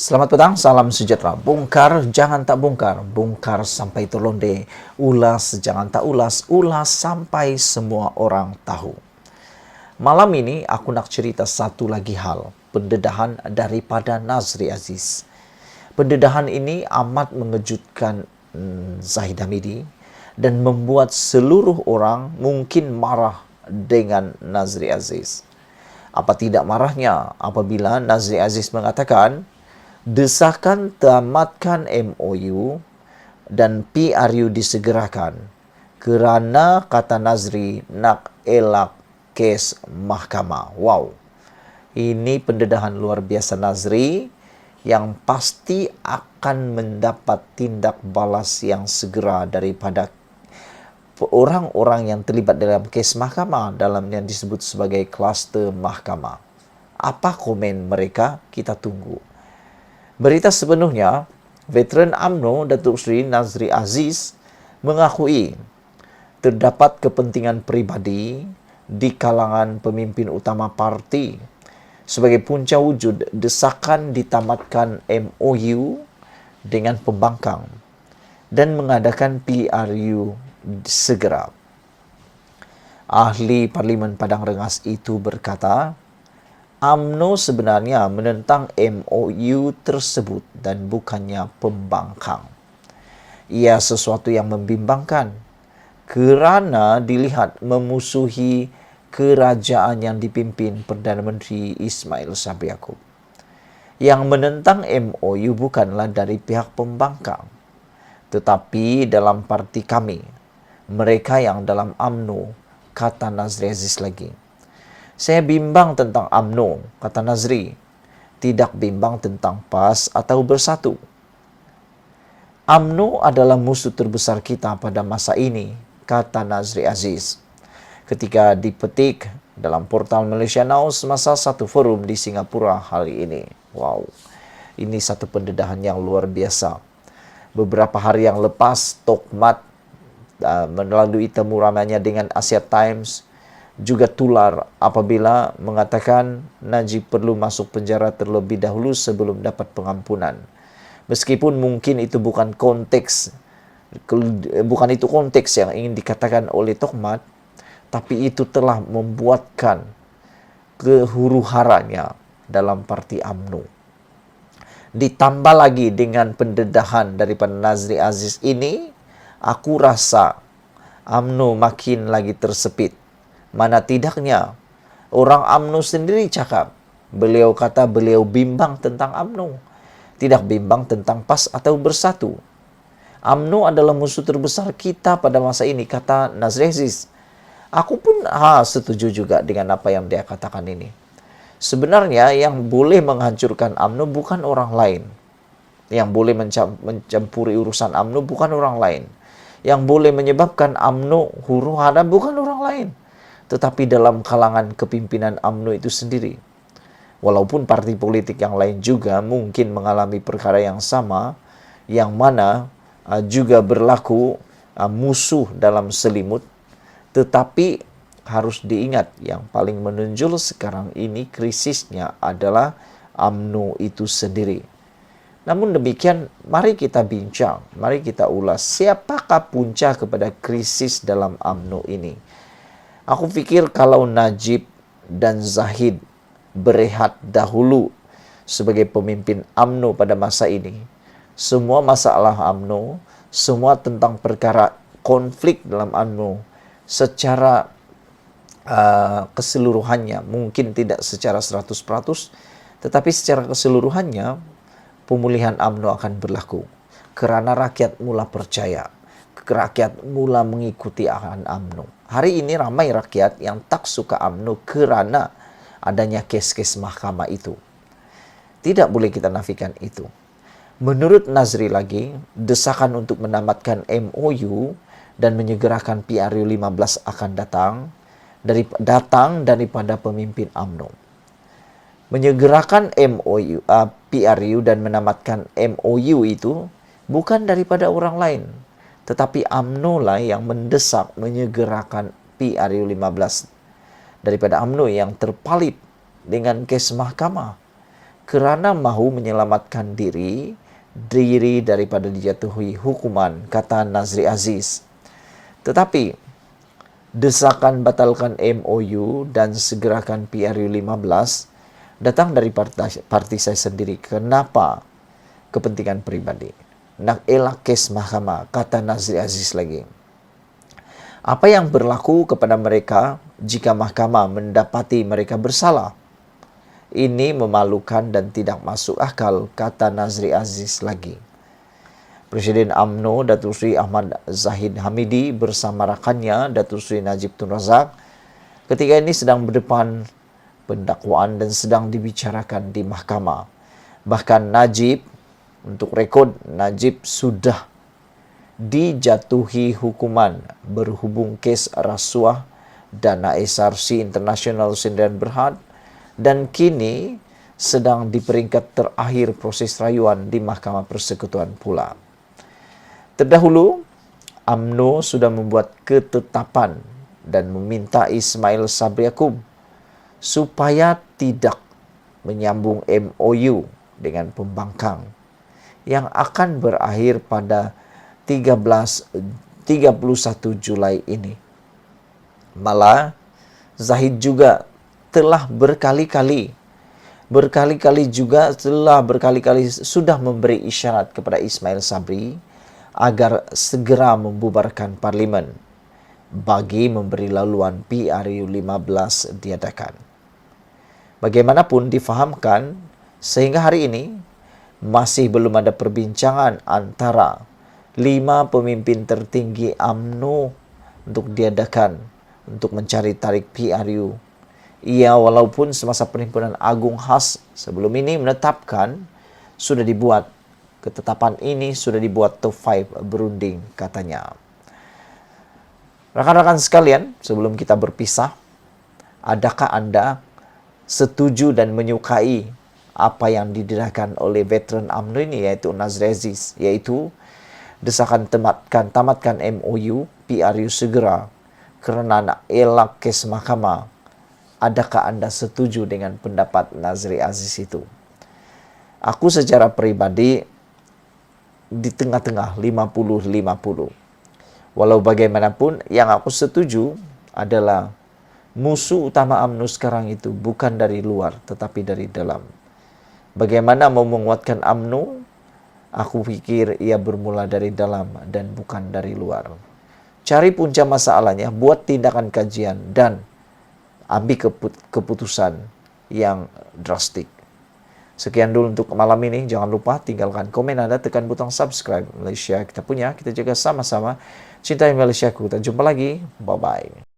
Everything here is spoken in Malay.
Selamat petang, salam sejahtera. Bongkar, jangan tak bongkar. Bongkar sampai terlonde. Ulas, jangan tak ulas. Ulas sampai semua orang tahu. Malam ini aku nak cerita satu lagi hal. Pendedahan daripada Nazri Aziz. Pendedahan ini amat mengejutkan Zahid Hamidi dan membuat seluruh orang mungkin marah dengan Nazri Aziz. Apa tidak marahnya apabila Nazri Aziz mengatakan desakan tamatkan MOU dan PRU disegerakan kerana kata Nazri nak elak kes mahkamah. Wow. Ini pendedahan luar biasa Nazri yang pasti akan mendapat tindak balas yang segera daripada orang-orang yang terlibat dalam kes mahkamah dalam yang disebut sebagai kluster mahkamah. Apa komen mereka? Kita tunggu. Berita sepenuhnya, veteran UMNO Datuk Seri Nazri Aziz mengakui terdapat kepentingan peribadi di kalangan pemimpin utama parti sebagai punca wujud desakan ditamatkan MOU dengan pembangkang dan mengadakan PRU segera. Ahli Parlimen Padang Rengas itu berkata, UMNO sebenarnya menentang MOU tersebut dan bukannya pembangkang. Ia sesuatu yang membimbangkan kerana dilihat memusuhi kerajaan yang dipimpin Perdana Menteri Ismail Sabri Yaakob. Yang menentang MOU bukanlah dari pihak pembangkang, tetapi dalam parti kami, mereka yang dalam UMNO, kata Nazri Aziz lagi. Saya bimbang tentang UMNO, kata Nazri. Tidak bimbang tentang PAS atau Bersatu. UMNO adalah musuh terbesar kita pada masa ini, kata Nazri Aziz. Ketika dipetik dalam portal Malaysia Now semasa satu forum di Singapura hari ini. Wow, ini satu pendedahan yang luar biasa. Beberapa hari yang lepas, Tokmat melalui temu ramainya dengan Asia Times juga tular apabila mengatakan Najib perlu masuk penjara terlebih dahulu sebelum dapat pengampunan. Meskipun mungkin itu bukan itu konteks yang ingin dikatakan oleh Tokmat, tapi itu telah membuatkan kehuru-haranya dalam parti UMNO. Ditambah lagi dengan pendedahan daripada Nazri Aziz ini, aku rasa UMNO makin lagi tersepit. Mana tidaknya, orang UMNO sendiri cakap. Beliau kata beliau bimbang tentang UMNO. Tidak bimbang tentang PAS atau Bersatu. UMNO adalah musuh terbesar kita pada masa ini, kata Nazri Aziz. Aku pun setuju juga dengan apa yang dia katakan ini. Sebenarnya yang boleh menghancurkan UMNO bukan orang lain. Yang boleh mencampuri urusan UMNO bukan orang lain. Yang boleh menyebabkan UMNO huru-hara bukan orang lain, tetapi dalam kalangan kepimpinan UMNO itu sendiri. Walaupun parti politik yang lain juga mungkin mengalami perkara yang sama, yang mana juga berlaku musuh dalam selimut, tetapi harus diingat yang paling menonjol sekarang ini krisisnya adalah UMNO itu sendiri. Namun demikian, mari kita bincang, mari kita ulas siapakah punca kepada krisis dalam UMNO ini. Aku fikir kalau Najib dan Zahid berehat dahulu sebagai pemimpin UMNO pada masa ini, semua masalah UMNO, semua tentang perkara konflik dalam UMNO secara keseluruhannya, mungkin tidak secara 100%, tetapi secara keseluruhannya pemulihan UMNO akan berlaku. Kerana rakyat mula percaya, rakyat mula mengikuti arahan UMNO. Hari ini ramai rakyat yang tak suka UMNO kerana adanya kes-kes mahkamah itu. Tidak boleh kita nafikan itu. Menurut Nazri lagi, desakan untuk menamatkan MOU dan menyegerakan PRU 15 akan datang daripada pemimpin UMNO. Menyegerakan PRU dan menamatkan MOU itu bukan daripada orang lain, tetapi UMNO lah yang mendesak menyegerakan PRU 15 daripada UMNO yang terpalit dengan kes mahkamah. kerana mahu menyelamatkan diri daripada dijatuhi hukuman, kata Nazri Aziz. Tetapi desakan batalkan MOU dan segerakan PRU 15 datang dari parti saya sendiri. Kenapa? Kepentingan pribadi. Nak elak kes mahkamah, kata Nazri Aziz lagi. Apa yang berlaku kepada mereka jika mahkamah mendapati mereka bersalah? Ini memalukan dan tidak masuk akal, kata Nazri Aziz lagi. Presiden UMNO Datuk Seri Ahmad Zahid Hamidi bersama rakannya Datuk Seri Najib Tun Razak ketika ini sedang berdepan pendakwaan dan sedang dibicarakan di mahkamah. Bahkan Najib, untuk rekod, Najib sudah dijatuhi hukuman berhubung kes rasuah dana SRC International Sdn Berhad dan kini sedang di peringkat terakhir proses rayuan di Mahkamah Persekutuan pula. Terdahulu, UMNO sudah membuat ketetapan dan meminta Ismail Sabri Yaakob supaya tidak menyambung MOU dengan pembangkang yang akan berakhir pada 31 Julai ini. Malah, Zahid juga telah berkali-kali sudah memberi isyarat kepada Ismail Sabri agar segera membubarkan parlimen bagi memberi laluan PRU 15 diadakan. Bagaimanapun difahamkan, sehingga hari ini masih belum ada perbincangan antara 5 pemimpin tertinggi UMNO untuk diadakan untuk mencari tarik PRU. Ia walaupun semasa Perhimpunan Agung Khas sebelum ini menetapkan sudah dibuat ketetapan ini sudah dibuat top 5 berunding, katanya. Rekan-rekan sekalian, sebelum kita berpisah, adakah Anda setuju dan menyukai apa yang didedahkan oleh veteran UMNO ini, yaitu Nazri Aziz, yaitu desakan tamatkan MOU PRU segera kerana nak elak kes mahkamah? Adakah Anda setuju dengan pendapat Nazri Aziz itu? Aku secara pribadi di tengah-tengah 50-50. Walau bagaimanapun, yang aku setuju adalah musuh utama UMNO sekarang itu bukan dari luar, tetapi dari dalam. Bagaimana mau menguatkan UMNO? Aku pikir ia bermula dari dalam dan bukan dari luar. Cari punca masalahnya, buat tindakan kajian, dan ambil keputusan yang drastik. Sekian dulu untuk malam ini. Jangan lupa tinggalkan komen Anda, tekan butang subscribe. Malaysia kita punya, kita jaga sama-sama. Cintai Malaysiaku. Kita jumpa lagi. Bye-bye.